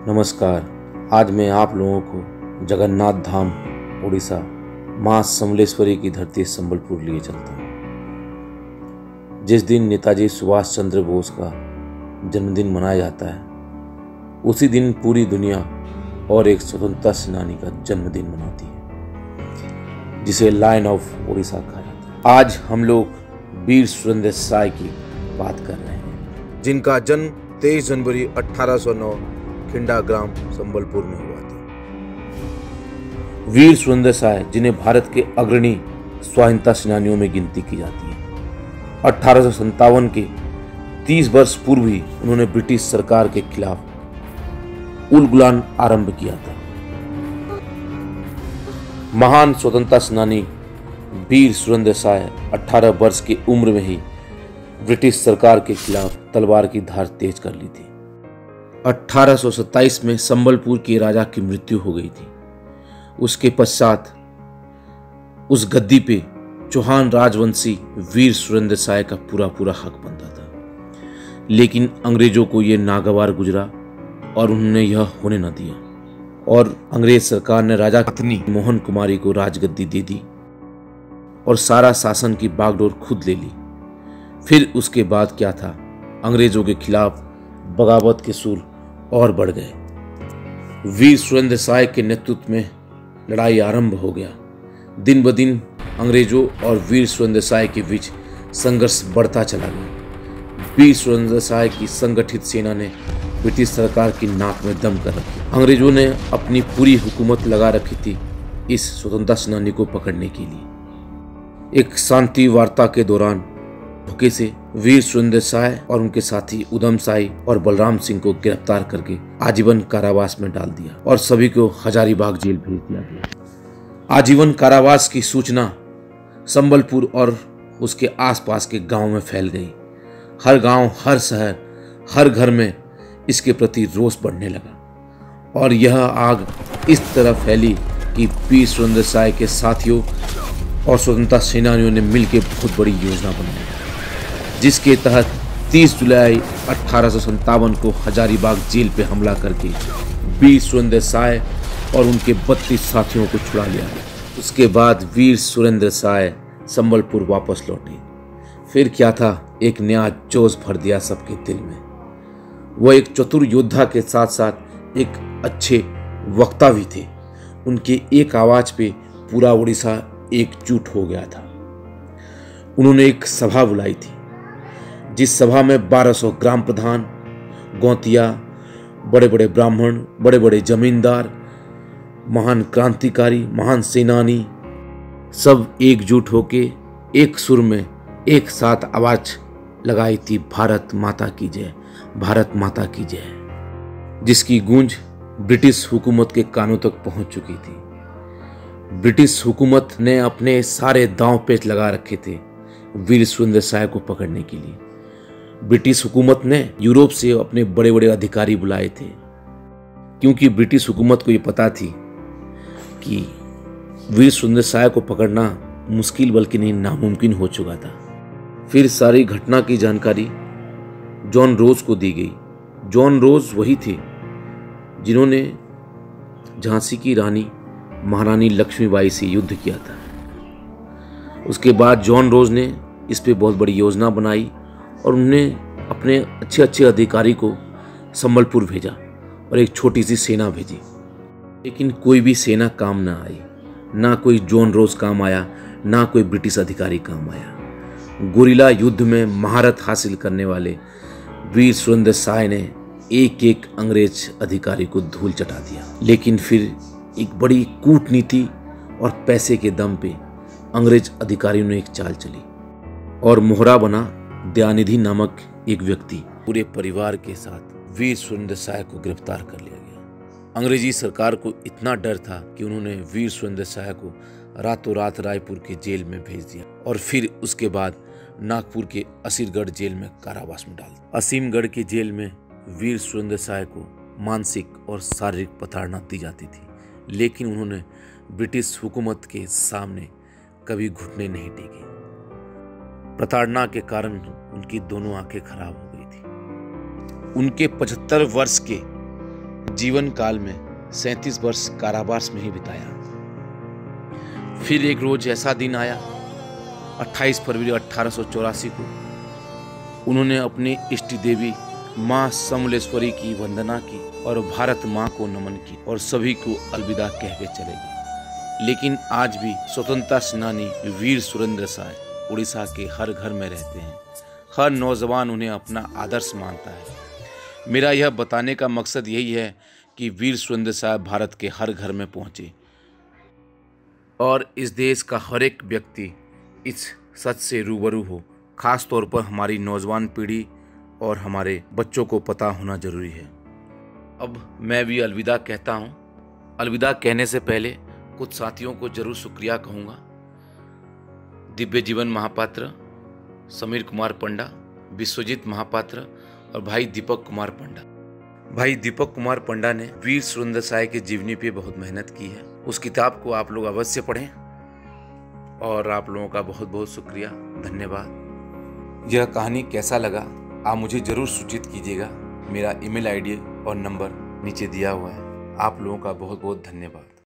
नमस्कार। आज मैं आप लोगों को जगन्नाथ धाम उड़ीसा माँ समलेश्वरी की धरती संबलपुर लिए चलता हूँ। जिस दिन नेताजी सुभाष चंद्र बोस का जन्मदिन मनाया जाता है, उसी दिन पूरी दुनिया और एक स्वतंत्रता सेनानी का जन्मदिन मनाती है, जिसे लायन ऑफ उड़ीसा कहा जाता है। आज हम लोग वीर सुरेंद्र साय की बात कर रहे हैं, जिनका जन्म 23 जनवरी 1809 खिंडा ग्राम संबलपुर में हुआ था। वीर सुरेंद्र साय, जिन्हें भारत के अग्रणी स्वाधीनता सेनानियों में गिनती की जाती है, 1857 के 30 वर्ष पूर्व ही उन्होंने ब्रिटिश सरकार के खिलाफ उलगुलान आरंभ किया था। महान स्वतंत्रता सेनानी वीर सुरेंद्र साय 18 वर्ष की उम्र में ही ब्रिटिश सरकार के खिलाफ तलवार की धार तेज कर ली थी। 1827 में संबलपुर के राजा की मृत्यु हो गई थी। उसके पश्चात उस गद्दी पे चौहान राजवंशी वीर सुरेंद्र साय का पूरा हक बनता था, लेकिन अंग्रेजों को यह नागवार गुजरा और उन्होंने यह होने न दिया और अंग्रेज सरकार ने राजा पत्नी मोहन कुमारी को राजगद्दी दे दी और सारा शासन की बागडोर खुद ले ली। फिर उसके बाद क्या था, अंग्रेजों के खिलाफ बगावत के सुर और बढ़ गए। वीर सुरेंद्र साय के नेतृत्व में लड़ाई आरंभ हो गया। दिन ब दिन अंग्रेजों और वीर सुरेंद्र साय के बीच संघर्ष बढ़ता चला गया। वीर सुरेंद्र साय की संगठित सेना ने ब्रिटिश सरकार की नाक में दम कर रखी। अंग्रेजों ने अपनी पूरी हुकूमत लगा रखी थी इस स्वतंत्रता सेनानी को पकड़ने के लिए। एक शांति वार्ता के दौरान धोखे से वीर सुरेंद्र साय और उनके साथी उधम साई और बलराम सिंह को गिरफ्तार करके आजीवन कारावास में डाल दिया और सभी को हजारीबाग जेल भेज दिया गया। आजीवन कारावास की सूचना संबलपुर और उसके आसपास के गांव में फैल गई। हर गांव, हर शहर, हर घर में इसके प्रति रोष बढ़ने लगा और यह आग इस तरह फैली कि वीर सुरेंद्र साय के साथियों और स्वतंत्रता सेनानियों ने मिलकर बहुत बड़ी योजना बनाई, जिसके तहत 30 जुलाई 1857 को हजारीबाग जेल पे हमला करके वीर सुरेंद्र साय और उनके 32 साथियों को छुड़ा लिया। उसके बाद वीर सुरेंद्र साय संबलपुर वापस लौटे। फिर क्या था, एक नया जोश भर दिया सबके दिल में। वह एक चतुर योद्धा के साथ साथ एक अच्छे वक्ता भी थे। उनके एक आवाज पे पूरा उड़ीसा एकजुट हो गया था। उन्होंने एक सभा बुलाई थी, जिस सभा में 1200 ग्राम प्रधान, गौतिया, बड़े बड़े ब्राह्मण, बड़े बड़े जमींदार, महान क्रांतिकारी, महान सेनानी सब एकजुट होके एक सुर में एक साथ आवाज लगाई थी, भारत माता की जय, भारत माता की जय, जिसकी गूंज ब्रिटिश हुकूमत के कानों तक पहुंच चुकी थी। ब्रिटिश हुकूमत ने अपने सारे दांव पेच लगा रखे थे वीर सुरेंद्र साय को पकड़ने के लिए। ब्रिटिश हुकूमत ने यूरोप से अपने बड़े बड़े अधिकारी बुलाए थे, क्योंकि ब्रिटिश हुकूमत को ये पता थी कि वीर सुरेंद्र साय को पकड़ना मुश्किल बल्कि नहीं नामुमकिन हो चुका था। फिर सारी घटना की जानकारी जॉन रोज को दी गई। जॉन रोज वही थे जिन्होंने झांसी की रानी महारानी लक्ष्मीबाई से युद्ध किया था। उसके बाद जॉन रोज ने इस पे बहुत बड़ी योजना बनाई और उन्होंने अपने अच्छे अधिकारी को संबलपुर भेजा और एक छोटी सी सेना भेजी, लेकिन कोई भी सेना काम ना आई। ना कोई जॉन रोज काम आया, ना कोई ब्रिटिश अधिकारी काम आया। गुरिल्ला युद्ध में महारत हासिल करने वाले वीर सुरेंद्र साय ने एक एक अंग्रेज अधिकारी को धूल चटा दिया। लेकिन फिर एक बड़ी कूटनीति और पैसे के दम पे अंग्रेज अधिकारियों ने एक चाल चली और मोहरा बना दयानिधि नामक एक व्यक्ति पूरे परिवार के साथ वीर सुरेंद्र साय को गिरफ्तार कर लिया गया। अंग्रेजी सरकार को इतना डर था कि उन्होंने वीर सुरेंद्र साय को रातों रात रायपुर के जेल में भेज दिया और फिर उसके बाद नागपुर के असीरगढ़ जेल में कारावास में डाल दिया। असीमगढ़ के जेल में वीर सुरेंद्र साय को मानसिक और शारीरिक प्रताड़ना दी जाती थी, लेकिन उन्होंने ब्रिटिश हुकूमत के सामने कभी घुटने नहीं टेके। प्रताड़ना के कारण उनकी दोनों आंखें खराब हो गई थी। उनके 75 वर्ष के जीवन काल में 37 वर्ष कारावास में ही बिताया। फिर एक रोज ऐसा दिन आया 28 फरवरी 1884 को उन्होंने अपनी इष्ट देवी माँ समलेश्वरी की वंदना की और भारत माँ को नमन की और सभी को अलविदा कह के चले गए। लेकिन आज भी स्वतंत्रता सेनानी वीर सुरेंद्र साय उड़ीसा के हर घर में रहते हैं। हर नौजवान उन्हें अपना आदर्श मानता है। मेरा यह बताने का मकसद यही है कि वीर सुरेंद्र साय भारत के हर घर में पहुँचे और इस देश का हर एक व्यक्ति इस सच से रूबरू हो। खास तौर पर हमारी नौजवान पीढ़ी और हमारे बच्चों को पता होना जरूरी है। अब मैं भी अलविदा कहता हूँ। अलविदा कहने से पहले कुछ साथियों को जरूर शुक्रिया कहूँगा। दिव्य जीवन महापात्र, समीर कुमार पंडा, विश्वजीत महापात्र और भाई दीपक कुमार पंडा। भाई दीपक कुमार पंडा ने वीर सुरेंद्र साय की जीवनी पे बहुत मेहनत की है। उस किताब को आप लोग अवश्य पढ़ें और आप लोगों का बहुत बहुत शुक्रिया, धन्यवाद। यह कहानी कैसा लगा आप मुझे जरूर सूचित कीजिएगा। मेरा ईमेल आईडी और नंबर नीचे दिया हुआ है। आप लोगों का बहुत बहुत धन्यवाद।